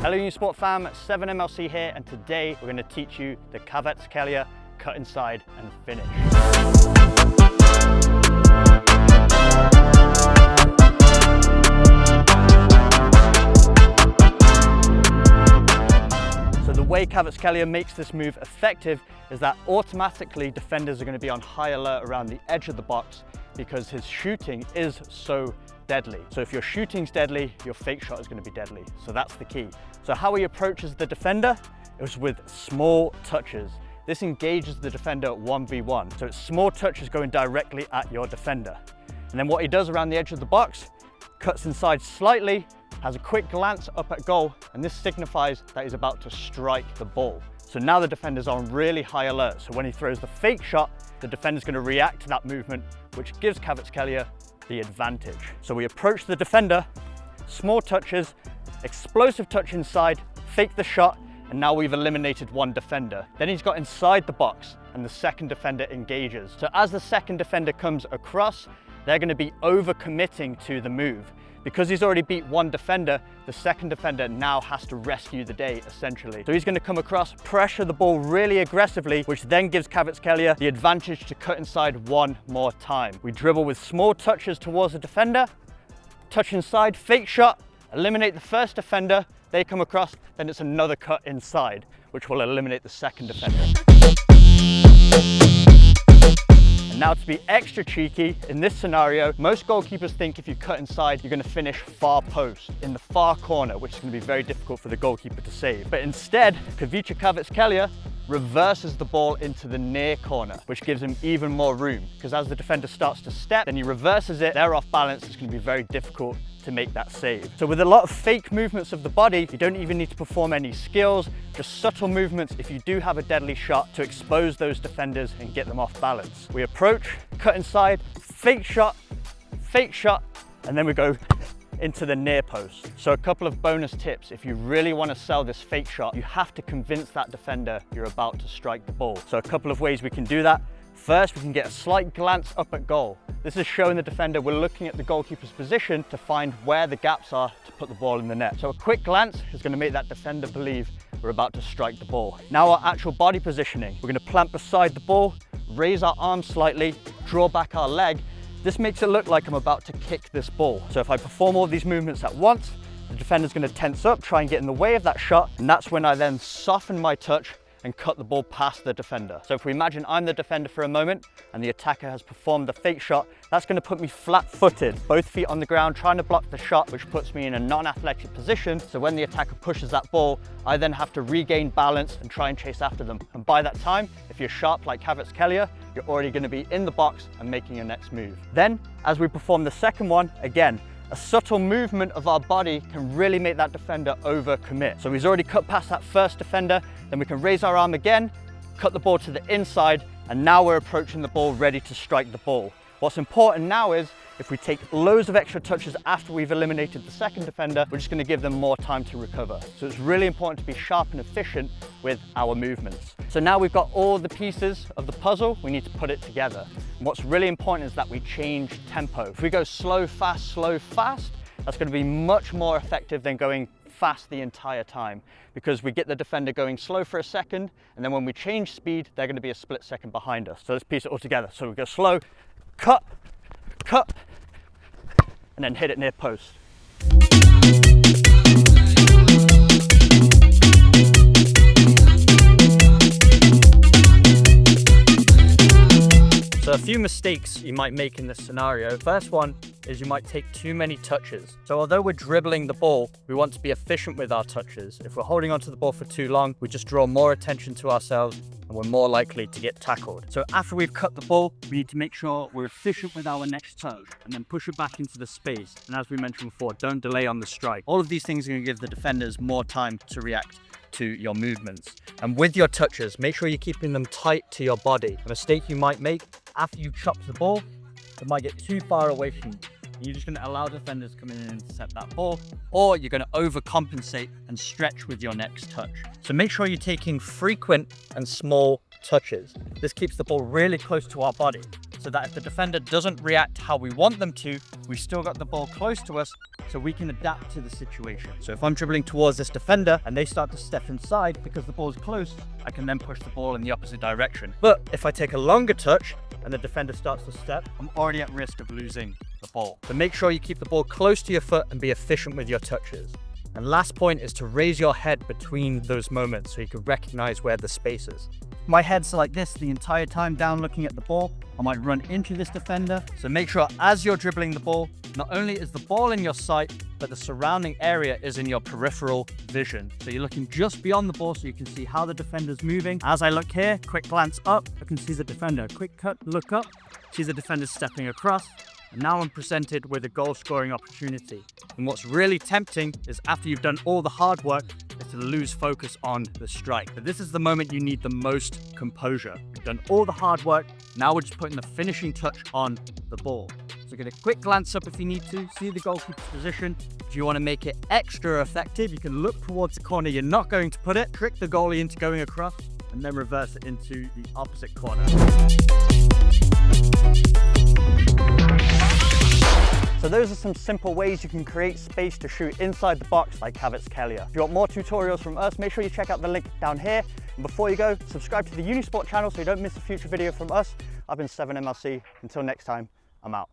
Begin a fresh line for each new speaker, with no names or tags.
Hello Unisport fam, 7MLC here, and today we're going to teach you the Kvaratskhelia cut inside and finish. So the way Kvaratskhelia makes this move effective is that automatically defenders are going to be on high alert around the edge of the box because his shooting is so deadly. So if your shooting's deadly, your fake shot is going to be deadly. So that's the key. So how he approaches the defender is with small touches. This engages the defender 1v1. So it's small touches going directly at your defender. And then what he does around the edge of the box, cuts inside slightly, has a quick glance up at goal, and this signifies that he's about to strike the ball. So now the defender's on really high alert. So when he throws the fake shot, the defender's going to react to that movement, which gives Kvaratskhelia the advantage. So we approach the defender, small touches, explosive touch inside, fake the shot, and now we've eliminated one defender. Then he's got inside the box and the second defender engages. So as the second defender comes across, they're going to be over-committing to the move. Because he's already beat one defender, the second defender now has to rescue the day, essentially. So he's going to come across, pressure the ball really aggressively, which then gives Kvaratskhelia the advantage to cut inside one more time. We dribble with small touches towards the defender, touch inside, fake shot, eliminate the first defender, they come across, then it's another cut inside, which will eliminate the second defender. Now, to be extra cheeky, in this scenario, most goalkeepers think if you cut inside, you're going to finish far post, in the far corner, which is going to be very difficult for the goalkeeper to save. But instead, Kvicha Kvaratskhelia reverses the ball into the near corner, which gives him even more room, because as the defender starts to step, then he reverses it, they're off balance, it's going to be very difficult to make that save. So with a lot of fake movements of the body, you don't even need to perform any skills, just subtle movements if you do have a deadly shot to expose those defenders and get them off balance. We approach, cut inside, fake shot, and then we go into the near post. So a couple of bonus tips. If you really want to sell this fake shot, you have to convince that defender you're about to strike the ball. So a couple of ways we can do that. First, we can get a slight glance up at goal. This is showing the defender we're looking at the goalkeeper's position to find where the gaps are to put the ball in the net. So a quick glance is going to make that defender believe we're about to strike the ball. Now our actual body positioning. We're going to plant beside the ball, raise our arm slightly, draw back our leg. This makes it look like I'm about to kick this ball. So if I perform all these movements at once, the defender's going to tense up, try and get in the way of that shot, and that's when I then soften my touch and cut the ball past the defender. So if we imagine I'm the defender for a moment and the attacker has performed the fake shot, that's going to put me flat-footed, both feet on the ground, trying to block the shot, which puts me in a non-athletic position. So when the attacker pushes that ball, I then have to regain balance and try and chase after them. And by that time, if you're sharp like Kvaratskhelia, you're already going to be in the box and making your next move. Then, as we perform the second one, again, a subtle movement of our body can really make that defender overcommit. So he's already cut past that first defender, then we can raise our arm again, cut the ball to the inside, and now we're approaching the ball ready to strike the ball. What's important now is if we take loads of extra touches after we've eliminated the second defender, we're just going to give them more time to recover. So it's really important to be sharp and efficient with our movements. So now we've got all the pieces of the puzzle, we need to put it together. And what's really important is that we change tempo. If we go slow, fast, that's going to be much more effective than going fast the entire time, because we get the defender going slow for a second, and then when we change speed, they're going to be a split second behind us. So let's piece it all together. So we go slow, cut, and then hit it near post. So a few mistakes you might make in this scenario. First one is you might take too many touches. So although we're dribbling the ball, we want to be efficient with our touches. If we're holding onto the ball for too long, we just draw more attention to ourselves and we're more likely to get tackled. So after we've cut the ball, we need to make sure we're efficient with our next touch and then push it back into the space. And as we mentioned before, don't delay on the strike. All of these things are going to give the defenders more time to react to your movements. And with your touches, make sure you're keeping them tight to your body. A mistake you might make after you chop the ball, it might get too far away from you. You're just going to allow defenders to come in and intercept that ball, or you're going to overcompensate and stretch with your next touch. So make sure you're taking frequent and small touches. This keeps the ball really close to our body. So so that if the defender doesn't react how we want them to, we've still got the ball close to us so we can adapt to the situation. So if I'm dribbling towards this defender and they start to step inside because the ball's close, I can then push the ball in the opposite direction. But if I take a longer touch and the defender starts to step, I'm already at risk of losing the ball. So make sure you keep the ball close to your foot and be efficient with your touches. And last point is to raise your head between those moments so you can recognize where the space is. My head's like this the entire time, down looking at the ball. I might run into this defender. So make sure as you're dribbling the ball, not only is the ball in your sight, but the surrounding area is in your peripheral vision. So you're looking just beyond the ball so you can see how the defender's moving. As I look here, quick glance up, I can see the defender. Quick cut, look up, see the defender stepping across. And now I'm presented with a goal scoring opportunity. And what's really tempting is after you've done all the hard work, is to lose focus on the strike. But this is the moment you need the most composure. You've done all the hard work, now we're just putting the finishing touch on the ball. So get a quick glance up if you need to, see the goalkeeper's position. If you want to make it extra effective, you can look towards the corner you're not going to put it, trick the goalie into going across, and then reverse it into the opposite corner. So those are some simple ways you can create space to shoot inside the box like Kvaratskhelia. If you want more tutorials from us, make sure you check out the link down here. And before you go, subscribe to the Unisport channel so you don't miss a future video from us. I've been 7MLC. Until next time, I'm out.